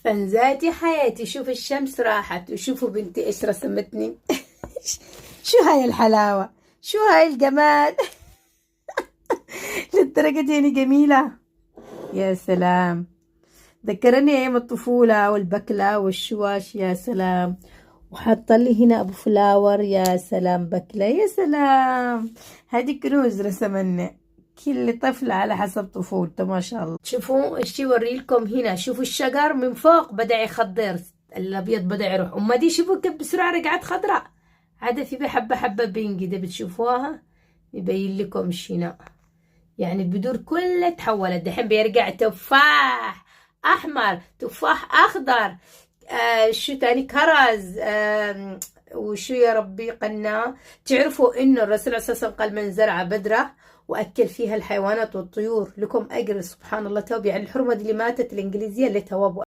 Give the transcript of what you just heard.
فانزاتي حياتي، شوف الشمس راحت وشوفوا بنتي ايش رسمتني. شو هاي الحلاوة، شو هاي الجمال. للدرجة دي يعني جميلة. يا سلام، ذكرني ايام الطفولة والبكلة والشواش. يا سلام. وحاطه لي هنا ابو فلاور. يا سلام، بكلة. يا سلام، هذه كنوز رسمنا. كل طفل على حسب طفولته ما شاء الله. شوفوا ايش يوريلكم هنا. شوفوا الشجر من فوق بدأ يخضر، الابيض بدأ يروح. اما دي شوفوا كيف بسرعة رجعت خضراء. عاد في بحبة حبة بينج ده بتشوفوها، يبين لكم شنو. يعني البذور كلها تحولت، دحين بيرجع تفاح احمر، تفاح اخضر، شو تاني، كرز، وشو يا ربي قلنا. تعرفوا انه الرسول عليه الصلاه والسلام قال من زرع بذره واكل فيها الحيوانات والطيور لكم اجر. سبحان الله، توبي عن الحرمه دي اللي ماتت الانجليزيه اللي توابوا.